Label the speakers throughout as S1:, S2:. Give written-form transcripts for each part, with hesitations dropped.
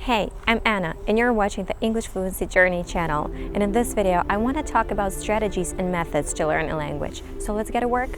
S1: Hey, I'm Anna, and you're watching the English Fluency Journey channel. And in this video, I want to talk about strategies and methods to learn a language. So let's get to work.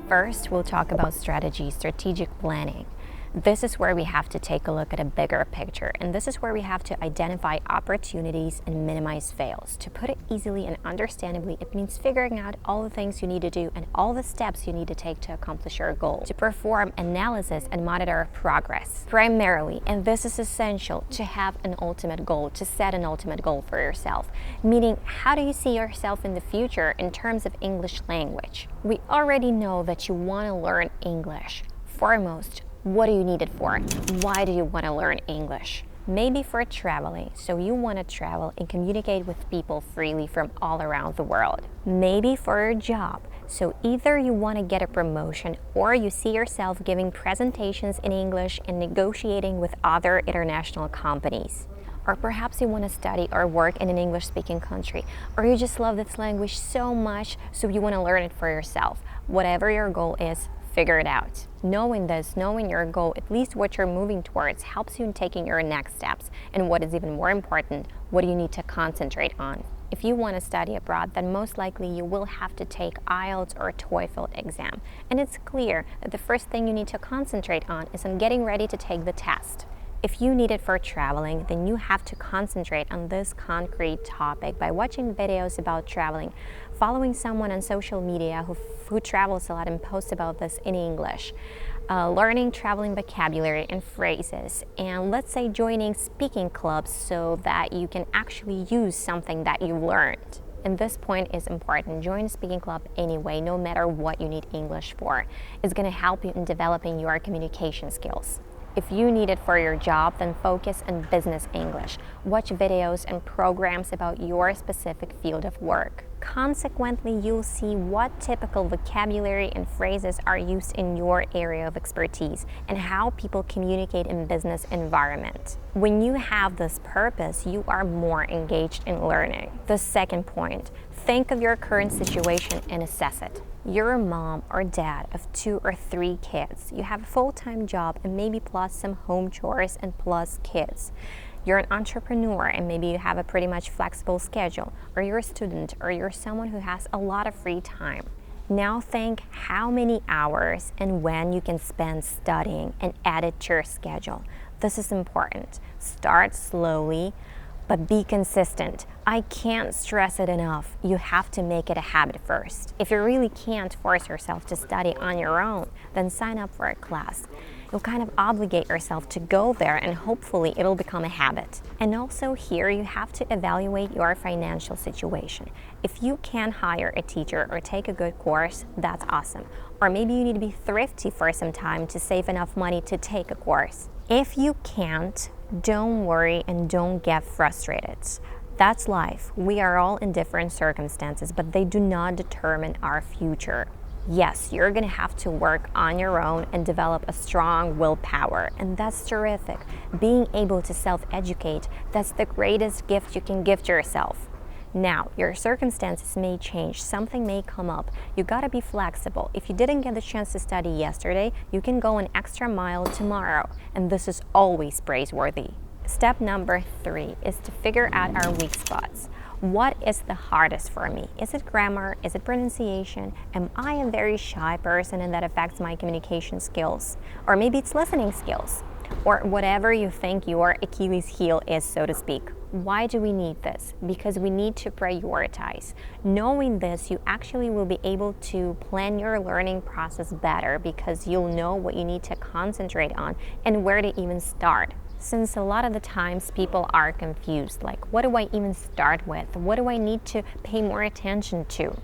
S1: First, we'll talk about strategic planning. This is where we have to take a look at a bigger picture, and this is where we have to identify opportunities and minimize fails. To put it easily and understandably, it means figuring out all the things you need to do and all the steps you need to take to accomplish your goal. To perform analysis and monitor progress. Primarily, and this is essential, to have an ultimate goal, to set an ultimate goal for yourself. Meaning, how do you see yourself in the future in terms of English language? We already know that you want to learn English. Foremost, what do you need it for? Why do you want to learn English? Maybe for traveling, so you want to travel and communicate with people freely from all around the world. Maybe for your job, so either you want to get a promotion or you see yourself giving presentations in English and negotiating with other international companies. Or perhaps you want to study or work in an English-speaking country, or you just love this language so much, so you want to learn it for yourself. Whatever your goal is, figure it out. Knowing this, knowing your goal, at least what you're moving towards, helps you in taking your next steps. And what is even more important, what do you need to concentrate on? If you want to study abroad, then most likely you will have to take IELTS or a TOEFL exam. And it's clear that the first thing you need to concentrate on is on getting ready to take the test. If you need it for traveling, then you have to concentrate on this concrete topic by watching videos about traveling, following someone on social media who travels a lot and posts about this in English, learning traveling vocabulary and phrases, and let's say joining speaking clubs so that you can actually use something that you learned. And this point is important. Join a speaking club anyway, no matter what you need English for. It's going to help you in developing your communication skills. If you need it for your job, then focus on business English. Watch videos and programs about your specific field of work. Consequently, you'll see what typical vocabulary and phrases are used in your area of expertise and how people communicate in business environment. When you have this purpose, you are more engaged in learning. The second point, think of your current situation and assess it. You're a mom or dad of 2 or 3 kids. You have a full-time job and maybe plus some home chores and plus kids. You're an entrepreneur and maybe you have a pretty much flexible schedule, or you're a student, or you're someone who has a lot of free time. Now think how many hours and when you can spend studying and add it to your schedule. This is important. Start slowly, but be consistent. I can't stress it enough. You have to make it a habit first. If you really can't force yourself to study on your own, then sign up for a class. You'll kind of obligate yourself to go there, and hopefully it'll become a habit. And also here you have to evaluate your financial situation. If you can hire a teacher or take a good course, that's awesome. Or maybe you need to be thrifty for some time to save enough money to take a course. If you can't, don't worry and don't get frustrated. That's life. We are all in different circumstances, but they do not determine our future. Yes, you're going to have to work on your own and develop a strong willpower, and that's terrific. Being able to self-educate, that's the greatest gift you can give to yourself. Now, your circumstances may change, something may come up. You gotta be flexible. If you didn't get the chance to study yesterday, you can go an extra mile tomorrow, and this is always praiseworthy. Step number 3 is to figure out our weak spots. What is the hardest for me? Is it grammar? Is it pronunciation? Am I a very shy person and that affects my communication skills? Or maybe it's listening skills. Or whatever you think your Achilles heel is, so to speak. Why do we need this? Because we need to prioritize. Knowing this, you actually will be able to plan your learning process better because you'll know what you need to concentrate on and where to even start. Since a lot of the times people are confused, like what do I even start with? What do I need to pay more attention to?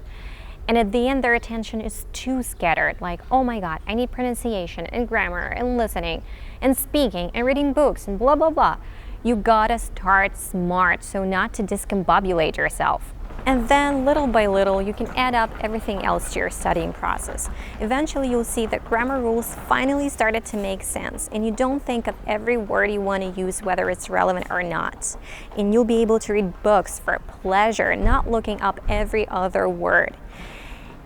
S1: And at the end, their attention is too scattered, like, oh my God, I need pronunciation and grammar and listening and speaking and reading books and blah, blah, blah. You gotta start smart so not to discombobulate yourself. And then little by little, you can add up everything else to your studying process. Eventually, you'll see that grammar rules finally started to make sense, and you don't think of every word you want to use, whether it's relevant or not. And you'll be able to read books for pleasure, not looking up every other word.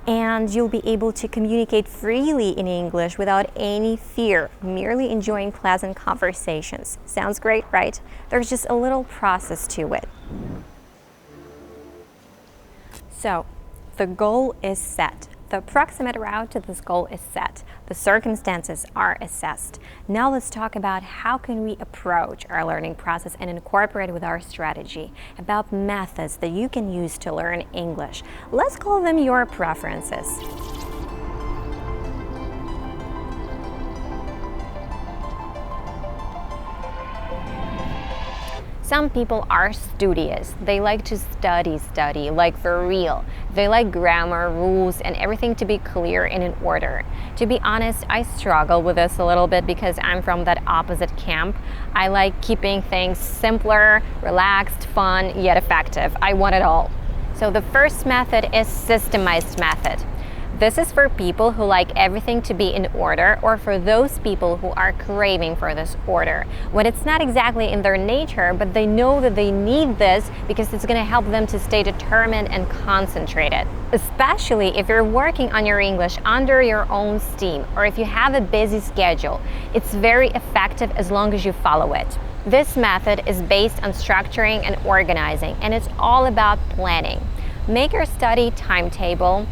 S1: And you'll be able to communicate freely in English without any fear, merely enjoying pleasant conversations. Sounds great, right? There's just a little process to it. So, the goal is set. The approximate route to this goal is set. The circumstances are assessed. Now let's talk about how can we approach our learning process and incorporate it with our strategy, about methods that you can use to learn English. Let's call them your preferences. Some people are studious. They like to study, like for real. They like grammar, rules, and everything to be clear and in order. To be honest, I struggle with this a little bit because I'm from that opposite camp. I like keeping things simpler, relaxed, fun, yet effective. I want it all. So the first method is Systemized method. This is for people who like everything to be in order, or for those people who are craving for this order, when it's not exactly in their nature, but they know that they need this because it's going to help them to stay determined and concentrated. Especially if you're working on your English under your own steam, or if you have a busy schedule, it's very effective as long as you follow it. This method is based on structuring and organizing, and it's all about planning. Make your study timetable,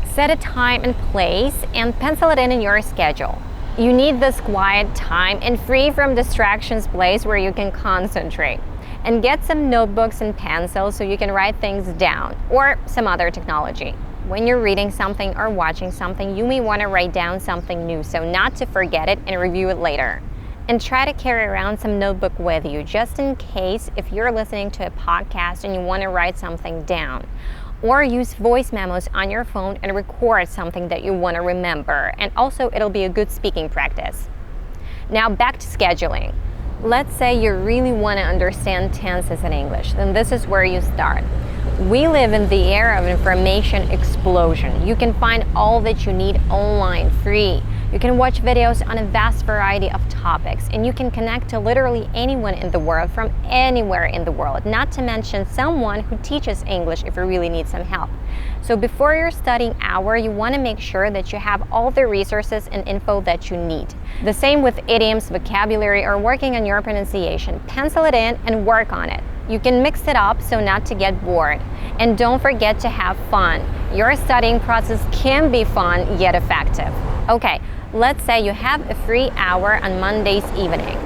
S1: set a time and place, and pencil it in your schedule. You need this quiet time and free from distractions place where you can concentrate. And get some notebooks and pencils so you can write things down, or some other technology. When you're reading something or watching something, you may want to write down something new so not to forget it and review it later. And try to carry around some notebook with you just in case if you're listening to a podcast and you want to write something down. Or use voice memos on your phone and record something that you want to remember. And also, it'll be a good speaking practice. Now back to scheduling. Let's say you really want to understand tenses in English, then this is where you start. We live in the era of information explosion. You can find all that you need online, free. You can watch videos on a vast variety of topics, and you can connect to literally anyone in the world from anywhere in the world, not to mention someone who teaches English if you really need some help. So before your studying hour, you want to make sure that you have all the resources and info that you need. The same with idioms, vocabulary, or working on your pronunciation. Pencil it in and work on it. You can mix it up so not to get bored. And don't forget to have fun. Your studying process can be fun yet effective. Okay, let's say you have a free hour on Monday's evening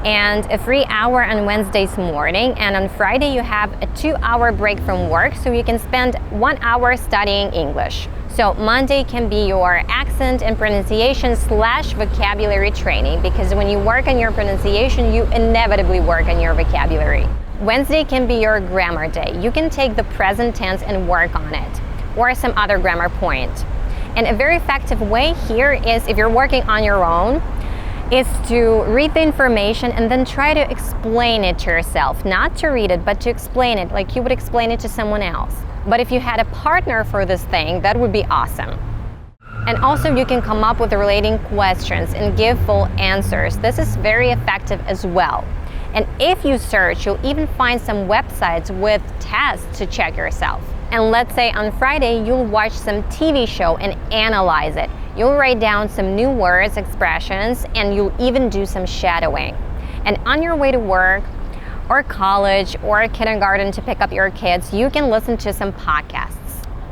S1: and a free hour on Wednesday's morning, and on Friday you have a 2-hour break from work, so you can spend 1 hour studying English. So Monday can be your accent and pronunciation / vocabulary training, because when you work on your pronunciation, you inevitably work on your vocabulary. Wednesday can be your grammar day. You can take the present tense and work on it, or some other grammar point. And a very effective way here is, if you're working on your own, is to read the information and then try to explain it to yourself. Not to read it, but to explain it like you would explain it to someone else. But if you had a partner for this thing, that would be awesome. And also you can come up with relating questions and give full answers. This is very effective as well. And if you search, you'll even find some websites with tests to check yourself. And let's say on Friday, you'll watch some TV show and analyze it. You'll write down some new words, expressions, and you'll even do some shadowing. And on your way to work, or college, or kindergarten to pick up your kids, you can listen to some podcasts.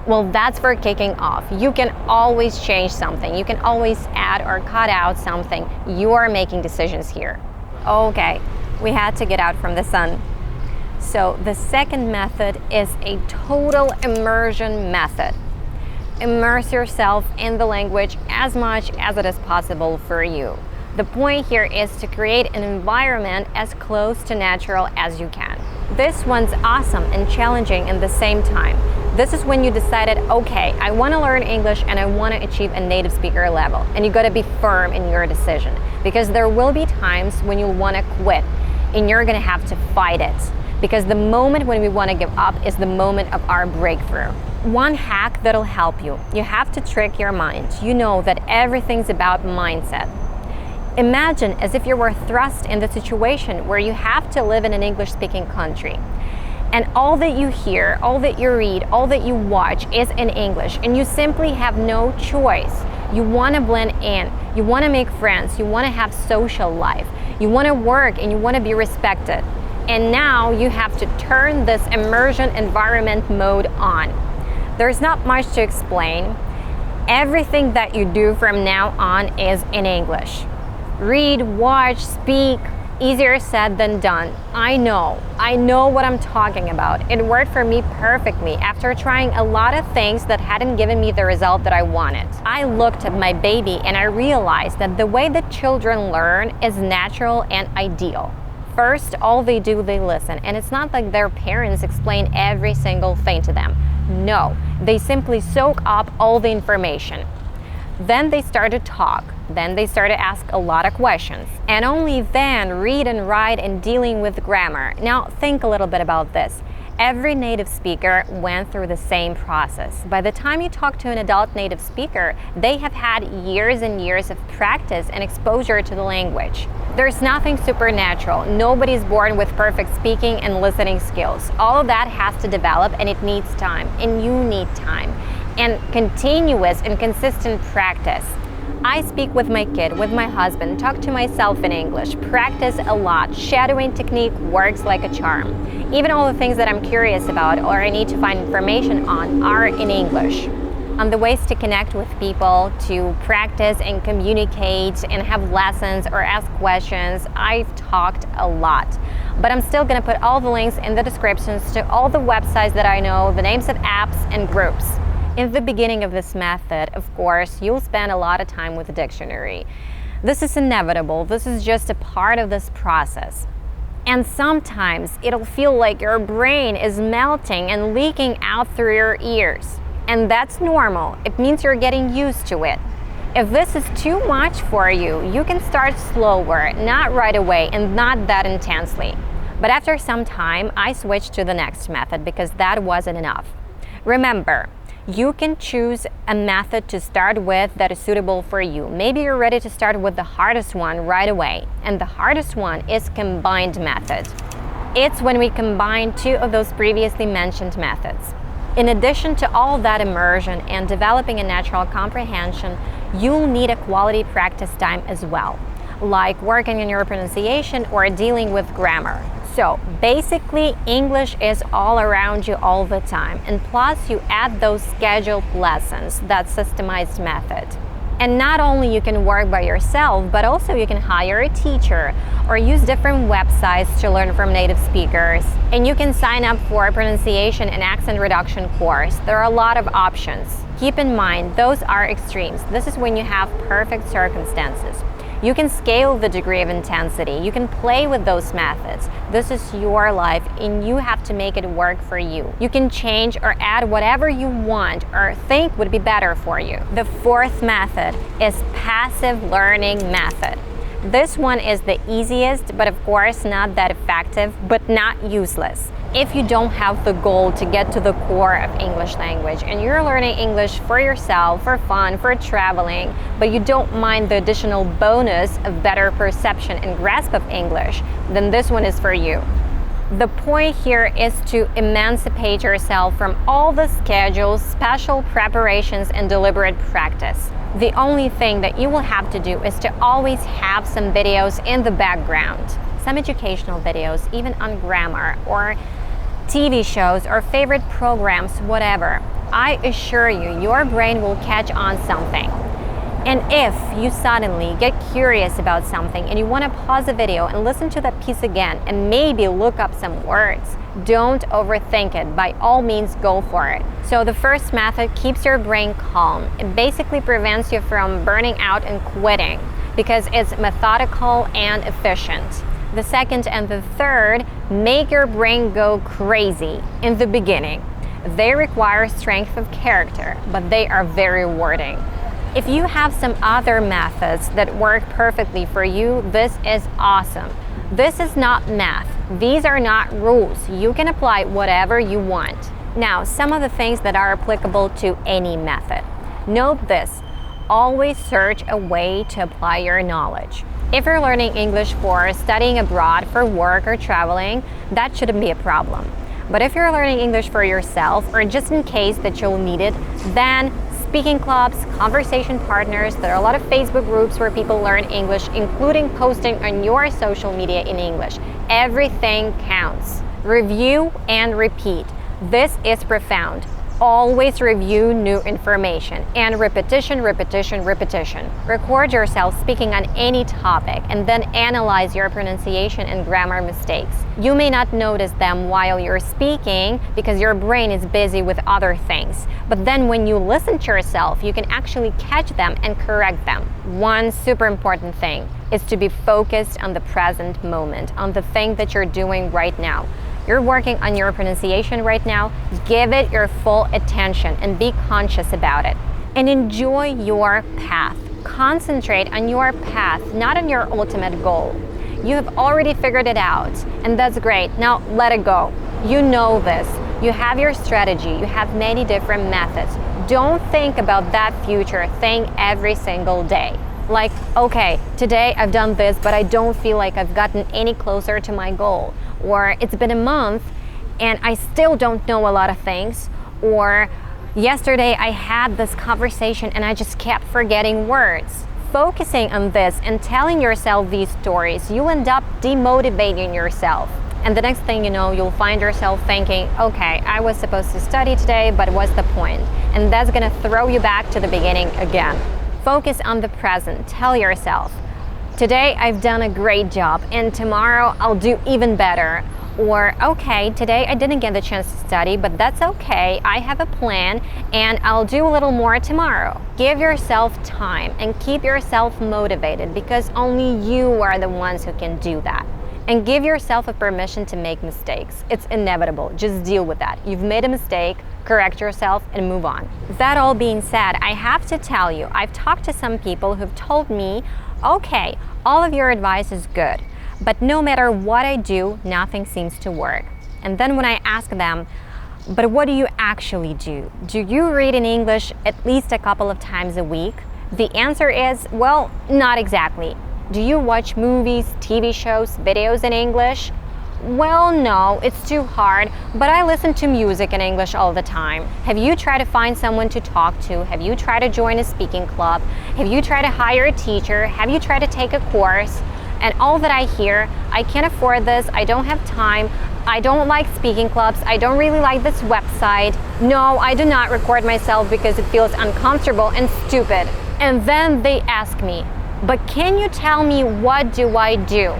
S1: Well, that's for kicking off. You can always change something. You can always add or cut out something. You are making decisions here. Okay, we had to get out from the sun. So the second method is a total immersion method. Immerse yourself in the language as much as it is possible for you. The point here is to create an environment as close to natural as you can. This one's awesome and challenging in the same time. This is when you decided, okay, I want to learn English and I want to achieve a native speaker level. And you got to be firm in your decision, because there will be times when you'll want to quit and you're going to have to fight it. because the moment when we want to give up is the moment of our breakthrough. One hack that'll help you: you have to trick your mind. You know that everything's about mindset. Imagine as if you were thrust in the situation where you have to live in an English-speaking country, and all that you hear, all that you read, all that you watch is in English, and you simply have no choice. You want to blend in, you want to make friends, you want to have social life, you want to work, and you want to be respected. And now you have to turn this immersion environment mode on. There's not much to explain. Everything that you do from now on is in English. Read, watch, speak. Easier said than done. I know what I'm talking about. It worked for me perfectly after trying a lot of things that hadn't given me the result that I wanted. I looked at my baby and I realized that the way that children learn is natural and ideal. First, all they do, they listen, and it's not like their parents explain every single thing to them. No, they simply soak up all the information. Then they start to talk. Then they start to ask a lot of questions. And only then read and write and dealing with grammar. Now think a little bit about this. Every native speaker went through the same process. By the time you talk to an adult native speaker, they have had years and years of practice and exposure to the language. There's nothing supernatural. Nobody's born with perfect speaking and listening skills. All of that has to develop, and it needs time, and you need time, and continuous and consistent practice. I speak with my kid, with my husband, talk to myself in English, practice a lot. Shadowing technique works like a charm. Even all the things that I'm curious about or I need to find information on are in English. On the ways to connect with people, to practice and communicate and have lessons or ask questions, I've talked a lot. But I'm still going to put all the links in the descriptions to all the websites that I know, the names of apps and groups. In the beginning of this method, of course, you'll spend a lot of time with the dictionary. This is inevitable. This is just a part of this process. And sometimes it'll feel like your brain is melting and leaking out through your ears. And that's normal. It means you're getting used to it. If this is too much for you, you can start slower, not right away and not that intensely. But after some time, I switched to the next method because that wasn't enough. Remember, you can choose a method to start with that is suitable for you. Maybe you're ready to start with the hardest one right away. And the hardest one is combined method. It's when we combine two of those previously mentioned methods. In addition to all that immersion and developing a natural comprehension, you'll need a quality practice time as well, like working on your pronunciation or dealing with grammar. So basically, English is all around you all the time, and plus you add those scheduled lessons, that systemized method. And not only you can work by yourself, but also you can hire a teacher or use different websites to learn from native speakers. And you can sign up for a pronunciation and accent reduction course. There are a lot of options. Keep in mind, those are extremes. This is when you have perfect circumstances. You can scale the degree of intensity. You can play with those methods. This is your life and you have to make it work for you. You can change or add whatever you want or think would be better for you. The fourth method is passive learning method. This one is the easiest, but of course not that effective, but not useless. If you don't have the goal to get to the core of English language and you're learning English for yourself, for fun, for traveling, but you don't mind the additional bonus of better perception and grasp of English, then this one is for you. The point here is to emancipate yourself from all the schedules, special preparations, and deliberate practice. The only thing that you will have to do is to always have some videos in the background. Some educational videos, even on grammar, or TV shows, or favorite programs, whatever. I assure you, your brain will catch on something. And if you suddenly get curious about something and you want to pause the video and listen to that piece again and maybe look up some words, don't overthink it. By all means, go for it. So the first method keeps your brain calm. It basically prevents you from burning out and quitting because it's methodical and efficient. The second and the third make your brain go crazy in the beginning. They require strength of character, but they are very rewarding. If you have some other methods that work perfectly for you, this is awesome. This is not math. These are not rules. You can apply whatever you want. Now, some of the things that are applicable to any method. Note this: always search a way to apply your knowledge. If you're learning English for studying abroad, for work, or traveling, that shouldn't be a problem. But if you're learning English for yourself, or just in case that you'll need it, then speaking clubs, conversation partners, there are a lot of Facebook groups where people learn English, including posting on your social media in English. Everything counts. Review and repeat. This is profound. Always review new information, and repetition, repetition, repetition. Record yourself speaking on any topic and then analyze your pronunciation and grammar mistakes. You may not notice them while you're speaking because your brain is busy with other things, but then when you listen to yourself, you can actually catch them and correct them. One super important thing is to be focused on the present moment, on the thing that you're doing right now. You're working on your pronunciation right now, give it your full attention and be conscious about it. And enjoy your path. Concentrate on your path, not on your ultimate goal. You have already figured it out, and that's great. Now let it go. You know this. You have your strategy. You have many different methods. Don't think about that future thing every single day. Like, okay, today I've done this, but I don't feel like I've gotten any closer to my goal. Or it's been a month and I still don't know a lot of things. Or yesterday I had this conversation and I just kept forgetting words. Focusing on this and telling yourself these stories, you end up demotivating yourself. And the next thing you know, you'll find yourself thinking, okay, I was supposed to study today, but what's the point? And that's gonna throw you back to the beginning again. Focus on the present. Tell yourself, today I've done a great job and tomorrow I'll do even better. Or, okay, today I didn't get the chance to study, but that's okay. I have a plan and I'll do a little more tomorrow. Give yourself time and keep yourself motivated because only you are the ones who can do that. And give yourself a permission to make mistakes. It's inevitable. Just deal with that. You've made a mistake, correct yourself, and move on. That all being said, I have to tell you, I've talked to some people who've told me, okay, all of your advice is good, but no matter what I do, nothing seems to work. And then when I ask them, but what do you actually do? Do you read in English at least a couple of times a week? The answer is, well, not exactly. Do you watch movies, TV shows, videos in English? Well, no, it's too hard, but I listen to music in English all the time. Have you tried to find someone to talk to? Have you tried to join a speaking club? Have you tried to hire a teacher? Have you tried to take a course? And all that I hear, I can't afford this, I don't have time, I don't like speaking clubs, I don't really like this website. No, I do not record myself because it feels uncomfortable and stupid. And then they ask me, but can you tell me what do I do?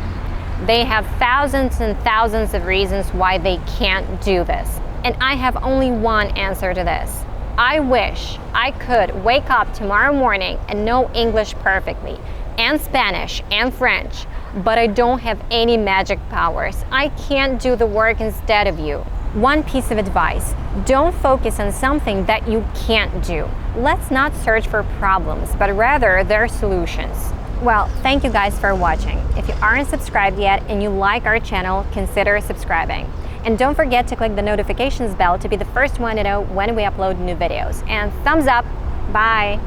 S1: They have thousands and thousands of reasons why they can't do this. And I have only one answer to this. I wish I could wake up tomorrow morning and know English perfectly, and Spanish and French, but I don't have any magic powers. I can't do the work instead of you. One piece of advice, don't focus on something that you can't do. Let's not search for problems, but rather their solutions. Well, thank you guys for watching. If you aren't subscribed yet and you like our channel, consider subscribing. And don't forget to click the notifications bell to be the first one to know when we upload new videos. And thumbs up. Bye.